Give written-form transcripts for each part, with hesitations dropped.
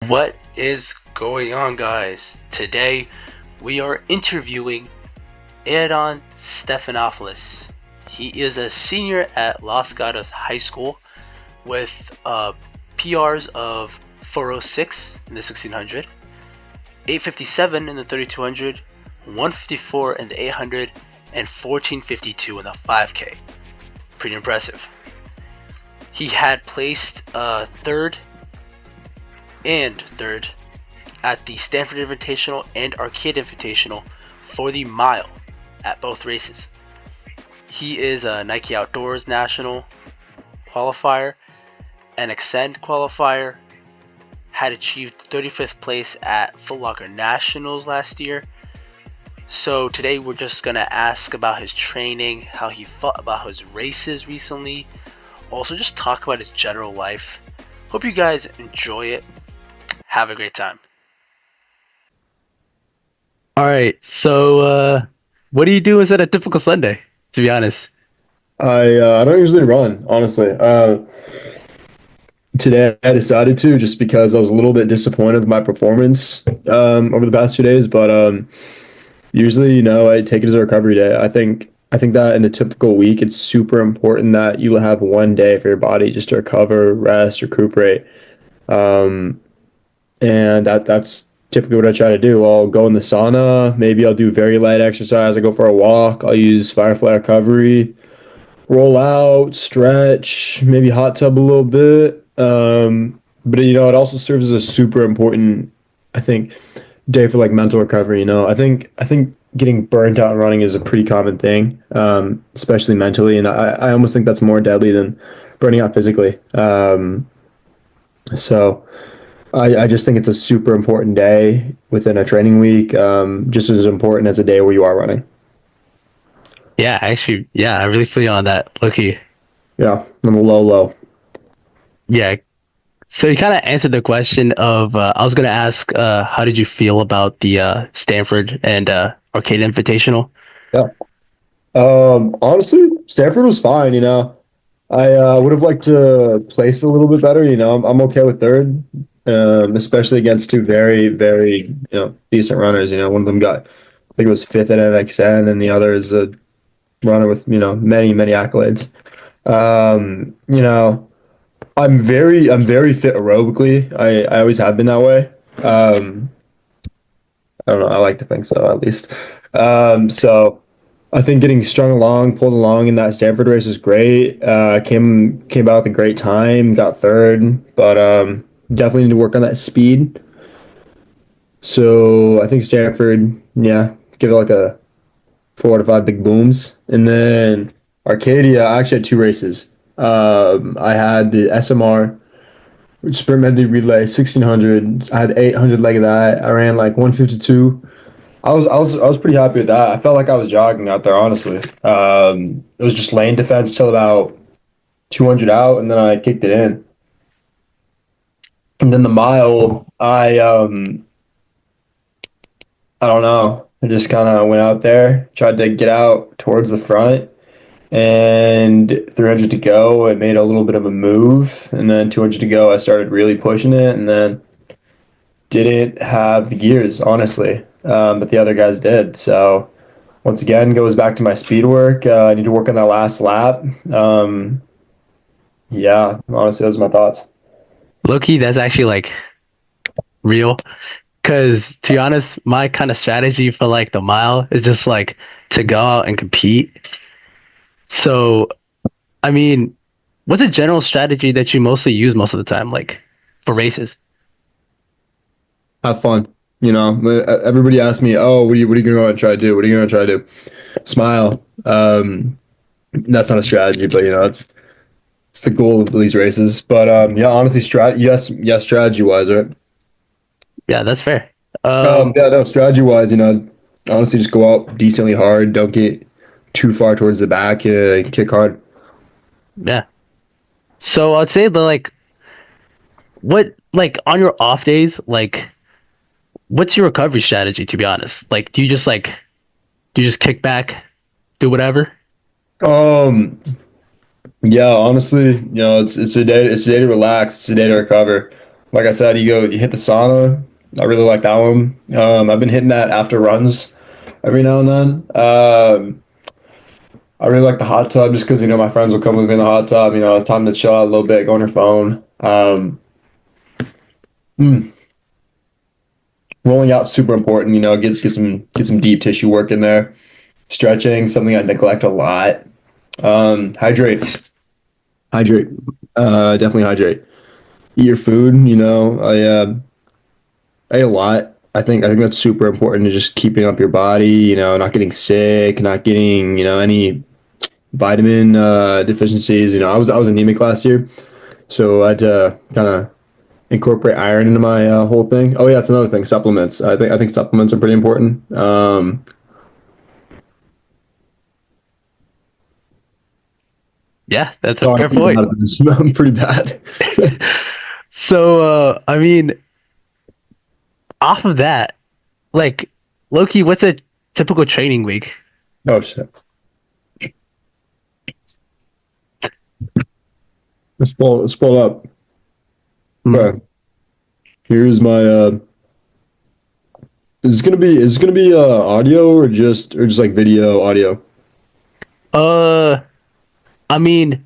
What is going on, guys? Today we are interviewing Aydon Stefanopoulos. He is a senior at Los Gatos High School with PRs of 406 in the 1600, 857 in the 3200, 154 in the 800, and 1452 in the 5K. Pretty impressive. He had placed third at the Stanford Invitational and Arcade Invitational for the mile at both races. He is a Nike Outdoors National qualifier, an Extend qualifier, had achieved 35th place at Foot Locker Nationals last year. So today we're just going to ask about his training, how he felt about his races recently, also just talk about his general life. Hope you guys enjoy it. Have a great time. All right, so what do you do instead of a typical Sunday, to be honest? I don't usually run, honestly. Today I decided to just because I was a little bit disappointed with my performance over the past 2 days. But usually, I take it as a recovery day. I think that in a typical week, it's super important that you have one day for your body just to recover, rest, recuperate. Um, and that's typically what I try to do. I'll go in the sauna. Maybe I'll do very light exercise. I go for a walk. I'll use Firefly recovery, roll out, stretch, maybe hot tub a little bit. But it also serves as a super important, I think, day for like mental recovery. I think getting burnt out and running is a pretty common thing, especially mentally, and I almost think that's more deadly than burning out physically. So I just think it's a super important day within a training week, just as important as a day where you are running. Yeah, actually, yeah, I really feel you on that. Looky, Yeah, I'm a low. yeah. So you kind of answered the question of I was gonna ask how did you feel about the Stanford and Arcade Invitational? Yeah. Honestly, Stanford was fine. I would have liked to place a little bit better. I'm okay with third, especially against two very, very, decent runners. One of them got, I think it was fifth at NXN, and the other is a runner with, many, many accolades. Um, you know, I'm very fit aerobically. I always have been that way. Um, I don't know. I like to think so, at least. So I think getting strung along, pulled along in that Stanford race was great. Came out with a great time, got third, but definitely need to work on that speed. So I think Stanford, yeah, give it like a 4 to 5 big booms, and then Arcadia. I actually had two races. I had the SMR sprint medley relay 1600. I had 800 leg of that. I ran like 152. I was pretty happy with that. I felt like I was jogging out there, honestly. It was just lane defense till about 200 out, and then I kicked it in. And then the mile, I don't know. I just kind of went out there, tried to get out towards the front, and 300 to go, I made a little bit of a move, and then 200 to go, I started really pushing it, and then didn't have the gears, honestly, but the other guys did. So once again, goes back to my speed work. I need to work on that last lap. Um, yeah, honestly, those are my thoughts. Low-key, that's actually like real. Cause to be honest, my kind of strategy for like the mile is just like to go out and compete. So, I mean, what's a general strategy that you mostly use most of the time, like for races? Have fun. Everybody asks me, "Oh, what are you gonna go and try to do? What are you gonna try to do?" Smile. That's not a strategy, but it's the goal of these races. But yeah, honestly, yes, strategy wise, right? Yeah, that's fair. Um, Yeah, no, strategy wise, honestly, just go out decently hard. Don't get too far towards the back. Kick hard. yeah. So I'd say the like what like on your off days, like what's your recovery strategy to be honest? Like do you just kick back, do whatever? Yeah, honestly, it's a day to relax. It's a day to recover. Like I said, you hit the sauna. I really like that one. I've been hitting that after runs every now and then. I really like the hot tub just because my friends will come with me in the hot tub. Time to chill out a little bit, go on your phone. Mm, Rolling out super important. Get some deep tissue work in there. Stretching, something I neglect a lot. Hydrate, hydrate. Definitely hydrate. Eat your food. I eat a lot. I think that's super important to just keeping up your body. Not getting sick, not getting any vitamin deficiencies. I was anemic last year, so I had to kind of incorporate iron into my whole thing. Oh yeah, that's another thing. Supplements. I think supplements are pretty important. Yeah, that's a Oh, I'm fair pretty point. bad at this. I'm pretty bad. So, I mean, off of that, like, Loki, what's a typical training week? Oh shit. Let's pull up. Hmm. Okay. Here's my is this gonna be audio or just like video audio? Uh, I mean,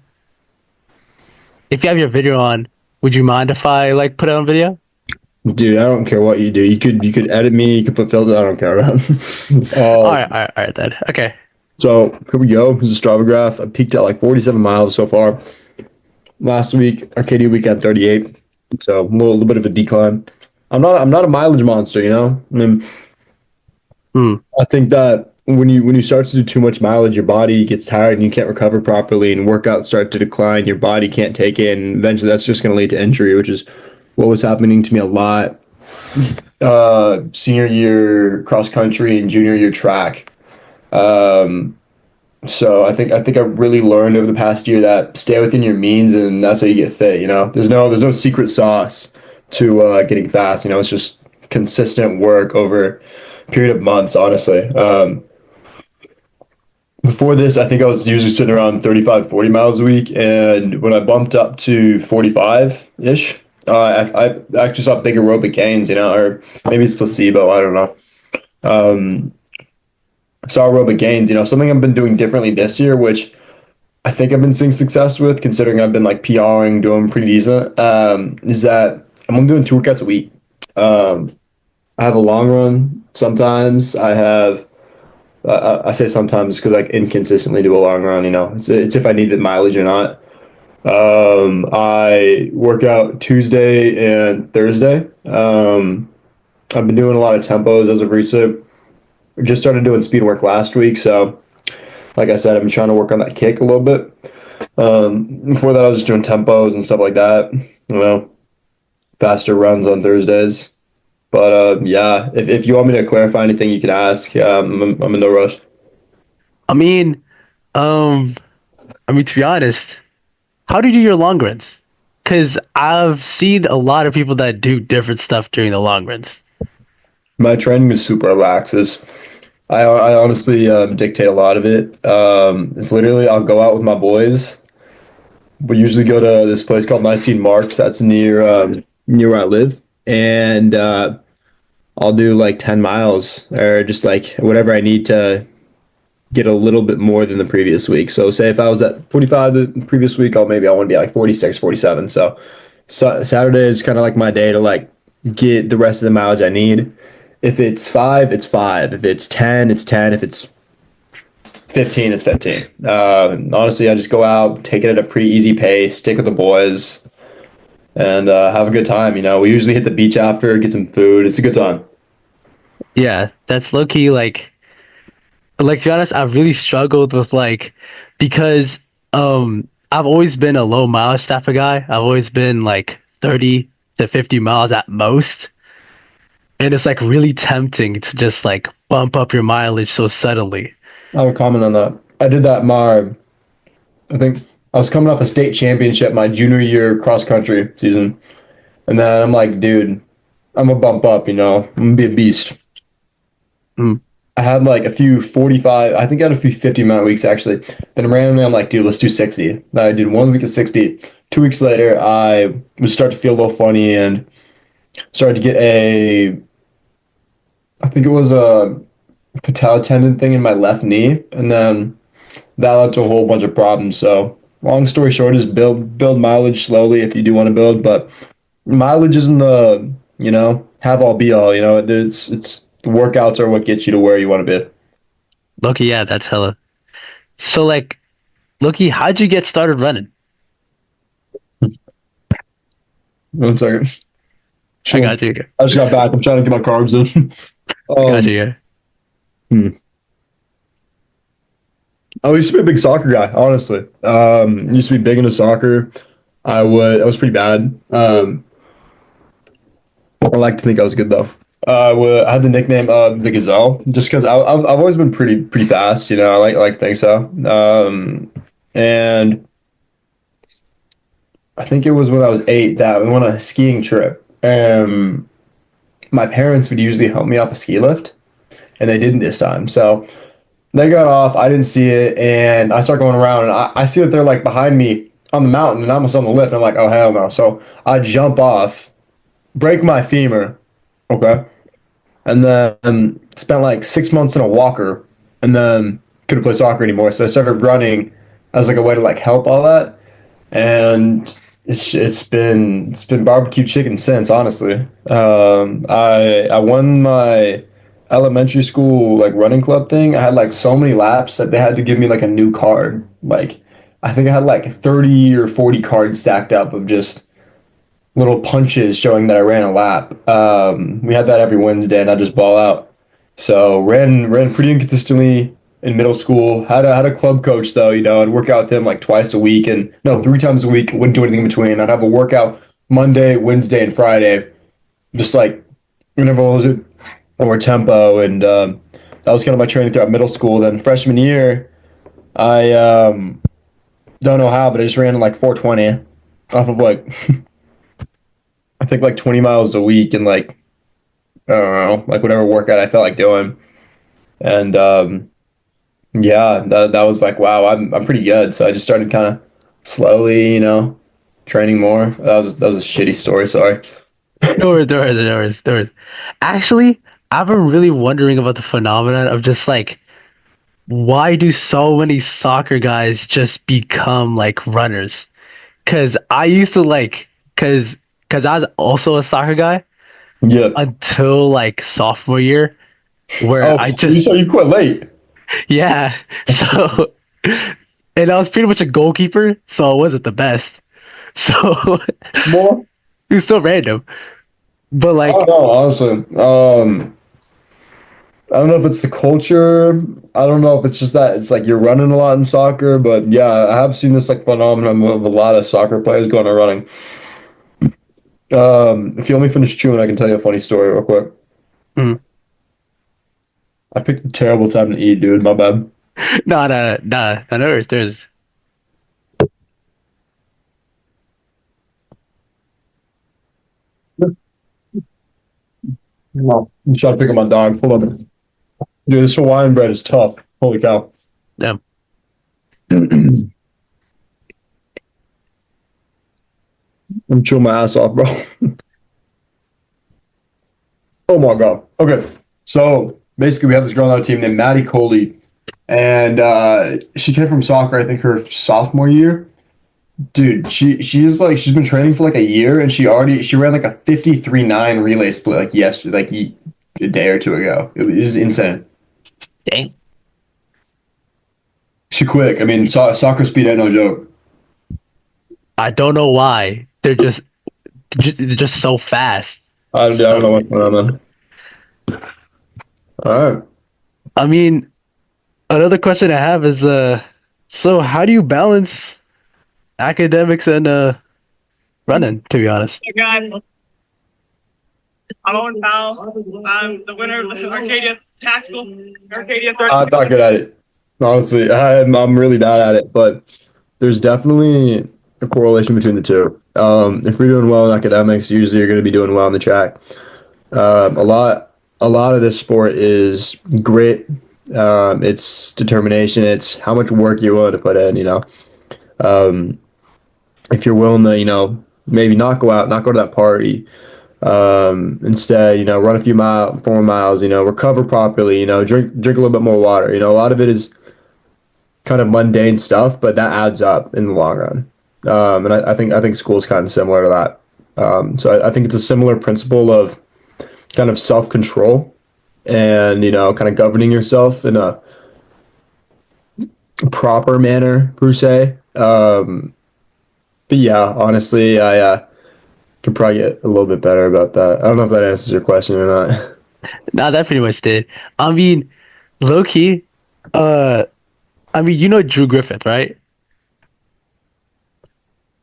if you have your video on, would you mind if I like put it on video? Dude, I don't care what you do. You could edit me, you could put filters, I don't care about. All uh, right, all right, all right then. Okay. so here we go. Here's a Strava graph. I peaked at like 47 miles so far. Last week, Arcadia week at 38. So a little bit of a decline. I'm not a mileage monster, I mean, Hmm. I think that when you start to do too much mileage, your body gets tired and you can't recover properly, and workouts start to decline. Your body can't take it, and eventually that's just going to lead to injury, which is what was happening to me a lot. Senior year cross country and junior year track. Um, so I think I really learned over the past year that stay within your means, and that's how you get fit. There's no secret sauce to getting fast. It's just consistent work over a period of months. Honestly, before this, I think I was usually sitting around 35, 40 miles a week, and when I bumped up to 45 ish, I actually saw big aerobic gains. Or maybe it's placebo. I don't know. Um, saw aerobic gains. Something I've been doing differently this year, which I think I've been seeing success with, considering I've been like PRing, doing pretty decent. Is that I'm only doing 2 workouts a week. Um, I have a long run sometimes. I say sometimes because I inconsistently do a long run. It's if I need the mileage or not. I work out Tuesday and Thursday. I've been doing a lot of tempos as of recent. We just started doing speed work last week, so like I said, I've been trying to work on that kick a little bit. Before that, I was just doing tempos and stuff like that. Faster runs on Thursdays. But yeah, if you want me to clarify anything, you can ask. I'm in no rush. I mean, um, to be honest, how do you do your long runs? Because I've seen a lot of people that do different stuff during the long runs. My training is super relaxed. I honestly dictate a lot of it. It's literally I'll go out with my boys. We usually go to this place called Nicene Marks that's near where I live, and I'll do like 10 miles or just like whatever I need to get a little bit more than the previous week. So say if I was at 45 the previous week, I want to be like 46, 47. So Saturday is kind of like my day to like get the rest of the mileage I need. If it's 5, it's 5. If it's 10, it's 10. If it's 15, it's 15. Honestly, I just go out, take it at a pretty easy pace, stick with the boys, and have a good time. We usually hit the beach after, get some food. It's a good time. Yeah, that's low key like to be honest, I've really struggled with because I've always been a low mileage type of guy. I've always been like 30 to 50 miles at most. And it's like really tempting to just like bump up your mileage so suddenly. I would comment on that. I did that I think I was coming off a state championship my junior year cross country season. And then I'm like, dude, I'm gonna bump up, I'm gonna be a beast. Mm. I had like a few 45, I think I had a few 50-minute weeks actually. Then randomly I'm like, dude, let's do 60. Then I did 1 week of 60. 2 weeks later, I would start to feel a little funny and Started to get I think it was a patella tendon thing in my left knee, and then that led to a whole bunch of problems. So long story short is build mileage slowly if you do want to build, but mileage isn't the have all be all. It's the workouts are what gets you to where you want to be. Loki, yeah, that's hella. So like, Loki, how'd you get started running? 1 second. I Sure. got you. I just got back. I'm trying to get my carbs in. I got you. Yeah. Hmm. I used to be a big soccer guy, honestly. Used to be big into soccer. I was pretty bad. I like to think I was good though. I had the nickname the Gazelle just because I've always been pretty fast. I like to think so. And I think it was when I was 8 that we went on a skiing trip. My parents would usually help me off a ski lift, and they didn't this time. So they got off. I didn't see it, and I start going around, and I see that they're like behind me on the mountain, and I'm almost on the lift. And I'm like, oh hell no! So I jump off, break my femur. Okay. And then spent like 6 months in a walker, and then couldn't play soccer anymore. So I started running as like a way to like help all that, and it's been barbecue chicken since. Honestly, I won my elementary school like running club thing. I had like so many laps that they had to give me like a new card. Like I think I had like 30 or 40 cards stacked up of just little punches showing that I ran a lap. We had that every Wednesday, and I just ball out. So ran pretty inconsistently in middle school. Had a club coach though. I'd work out with him like twice a week, and no, 3 times a week. Wouldn't do anything in between. I'd have a workout Monday, Wednesday, and Friday, just like whenever was it more tempo, and that was kind of my training throughout middle school. Then freshman year, I don't know how, but I just ran like 420 off of like I think like 20 miles a week and like I don't know, like whatever workout I felt like doing. And yeah, that was like wow, I'm pretty good. So I just started kind of slowly, training more. That was a shitty story, sorry. No worries, no worries, no worries, no worries. Actually, I've been really wondering about the phenomenon of just like why do so many soccer guys just become like runners? Cause I used to like, cause I was also a soccer guy Yeah. until like sophomore year, where Oh, I you just so you quit late. yeah. So, and I was pretty much a goalkeeper, so I wasn't the best. So More? it was so random. But I don't like, know, honestly. I don't know if it's the culture. I don't know if it's just that it's like you're running a lot in soccer, but yeah, I have seen this like phenomenon of a lot of soccer players going to running. If you let me finish chewing, I can tell you a funny story real quick. mm, I picked a terrible time to eat, dude. My bad. no, no, no, no, there's No. I'm trying to pick up my dog. Hold on. Dude, this Hawaiian bread is tough. Holy cow. no. I'm chewing my ass off, bro. Oh my god. Okay. So basically we have this girl on our team named Maddie Coley. And she came from soccer, I think her sophomore year. Dude, she's been training for like a year, and she ran like a 53-9 relay split like yesterday, like a day or two ago. It was insane. Dang. She quick. I mean, soccer speed ain't no joke. I don't know why. They're just so fast. I don't know So, what's going on, man. All right. I mean, another question I have is, so how do you balance academics and running? To be honest. Hey guys, I'm Owen Powell. I'm the winner of the Arcadia Tactical, Arcadia 30. I'm not good at it. Honestly, I'm really bad at it, but there's definitely a correlation between the two. If you're doing well in academics, usually you're going to be doing well in the track. A lot of this sport is grit. It's determination. It's how much work you're willing to put in. Um, if you're willing to, maybe not go out, not go to that party, Instead, run a few 4 miles, recover properly, drink a little bit more water. A lot of it is kind of mundane stuff, but that adds up in the long run. And I think school is kind of similar to that. So I think it's a similar principle of kind of self control and kind of governing yourself in a proper manner per se. But yeah, honestly, I could probably get a little bit better about that. I don't know if that answers your question or not. Nah, that pretty much did. I mean, low key, uh, I mean, you know Drew Griffith, right?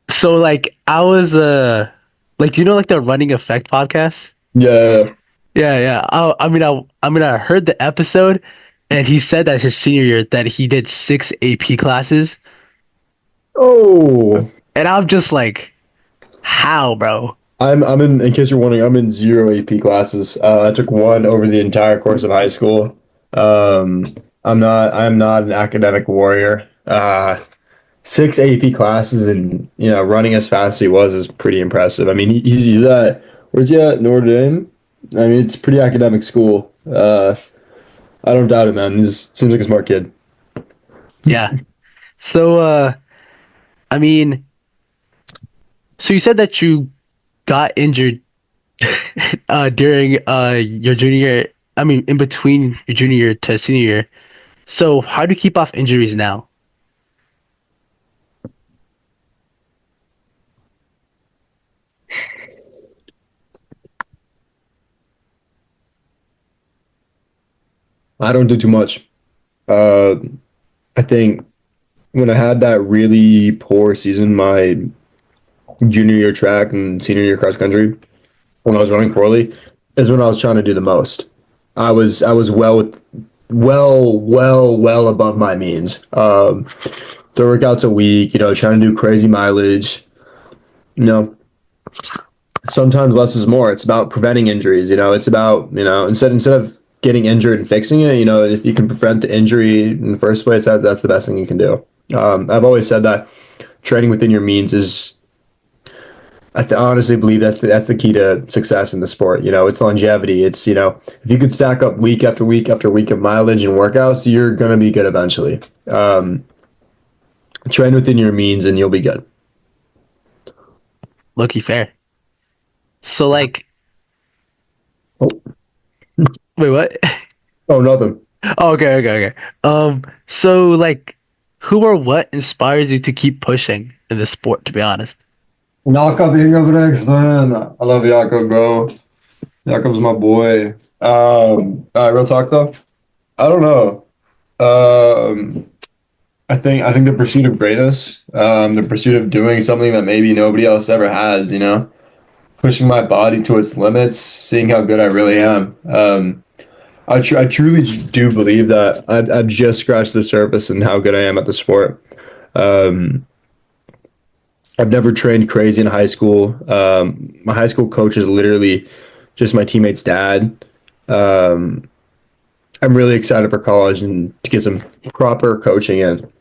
So like, I was like, do you know like the Running Effect podcast? Yeah. Yeah. I heard the episode, and he said that his senior year that he did 6 AP classes, Oh, and I'm just like, how, bro? I'm in case you're wondering, I'm in zero AP classes. I took one over the entire course of high school. Um, I'm not an academic warrior. 6 AP classes and running as fast as he was is pretty impressive. I mean, he's at where's he at? Notre Dame. I mean, it's a pretty academic school. I don't doubt it, man. He seems like a smart kid. Yeah. So, I mean, so you said that you got injured during your junior year. I mean, in between your junior year to senior year. So, how do you keep off injuries now? I don't do too much. Uh, I think when I had that really poor season, my junior year track and senior year cross country, when I was running poorly, is when I was trying to do the most. I was well above my means. 3 workouts a week, trying to do crazy mileage. You know, sometimes less is more. It's about preventing injuries. It's about instead of getting injured and fixing it. If you can prevent the injury in the first place, that's the best thing you can do. I've always said that training within your means is. Honestly believe that's the key to success in the sport. It's longevity. It's if you could stack up week after week after week of mileage and workouts, you're gonna be good eventually. Train within your means and you'll be good. Lucky fair. So, like, Oh, wait, what? oh, nothing. Oh, okay. So like, who or what inspires you to keep pushing in this sport? To be honest. Jakob Ingebrigtsen, man. I love Jakob, bro. Jakob's my boy. All right, real talk though. I don't know. Um, I think the pursuit of greatness, the pursuit of doing something that maybe nobody else ever has, pushing my body to its limits, seeing how good I really am. I truly do believe that I've just scratched the surface and how good I am at the sport. Um, I've never trained crazy in high school. My high school coach is literally just my teammate's dad. Um, I'm really excited for college and to get some proper coaching in.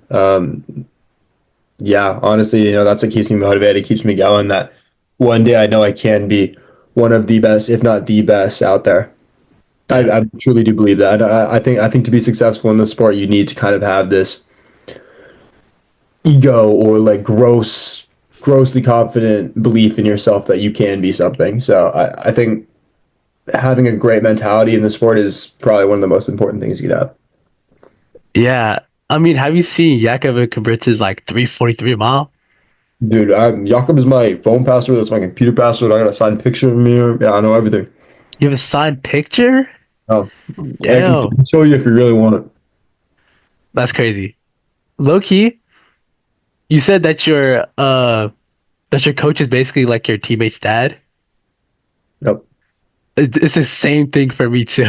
Yeah, honestly, that's what keeps me motivated, keeps me going. That one day I know I can be one of the best, if not the best, out there. Yeah. I truly do believe that. I think to be successful in the sport, you need to kind of have this ego or like grossly confident belief in yourself that you can be something. So I think having a great mentality in the sport is probably one of the most important things you could have. Yeah. I mean, have you seen Jakub Ingebrigtsen's like 3:43 a mile? Dude, Jakob is my phone password. That's my computer password. I got a signed picture of him here. Yeah, I know everything. You have a signed picture? Oh, I Damn, can show you if you really want it. that's crazy. Low key, you said that your coach is basically like your teammate's dad. Yep. It's the same thing for me too.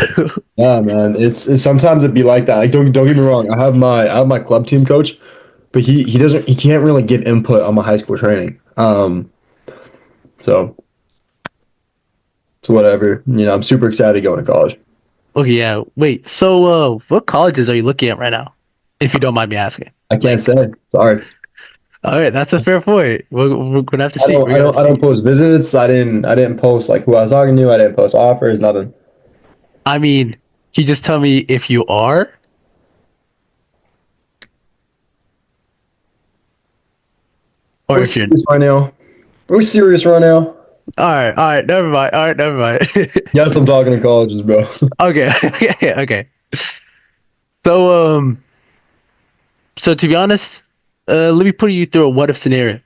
Yeah, man. It's sometimes it'd be like that. Like don't get me wrong. I have my club team coach, but he can't really give input on my high school training. So it's whatever. I'm super excited going to college. Okay, yeah. Wait, so what colleges are you looking at right now? If you don't mind me asking. I can't say. Sorry. All right, that's a fair point. We're gonna have to I see. don't We're I gonna don't have I to don't see. post visits. I didn't post like who I was talking to. I didn't post offers, nothing. I mean, can you just tell me if you are or We're if you're. serious right now. We're serious right now. All right, never mind. All right, never mind. Yes, I'm talking to colleges, bro. Okay, okay, okay. So, so to be honest, let me put you through a what if scenario.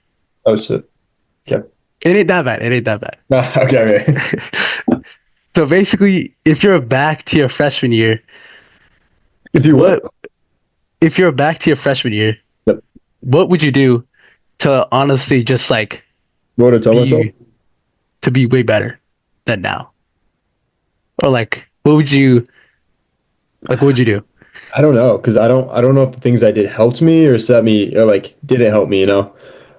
Oh shit. Okay. It ain't that bad. It ain't that bad. Nah, okay, okay. So basically, if you're back to your freshman year, If you what? what if you're back to your freshman year, Yep. what would you do to honestly just like You want to tell myself? be to be way better than now? Or like what would you what would you do? I don't know, because I don't know if the things I did helped me or set me or like didn't help me, you know.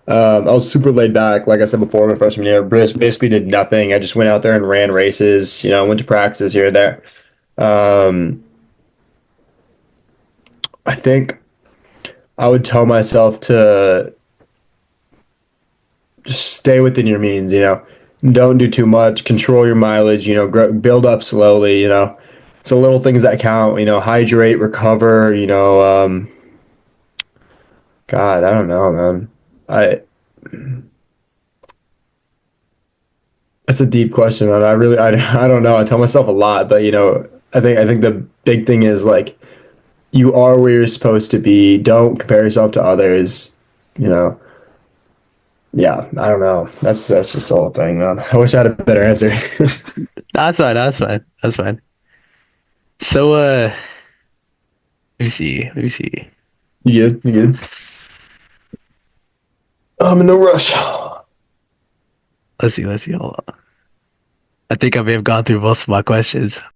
I was super laid back, like I said before, my freshman year. Basically did nothing. I just went out there and ran races, you know, went to practices here and there. Um, I think I would tell myself to just stay within your means, you know. Don't do too much, control your mileage, you know, build up slowly, you know. It's the little things that count, you know, hydrate, recover, you know, God, I don't know, man. I That's a deep question, man. I don't know. I tell myself a lot, but you know, I think the big thing is like you are where you're supposed to be. Don't compare yourself to others. You know. Yeah, I don't know. That's just the whole thing, man. I wish I had a better answer. That's fine, that's fine. That's fine. So let me see. Let me see. You good? You good? I'm in no rush. Let's see, let's see. Hold on. I think I may have gone through most of my questions.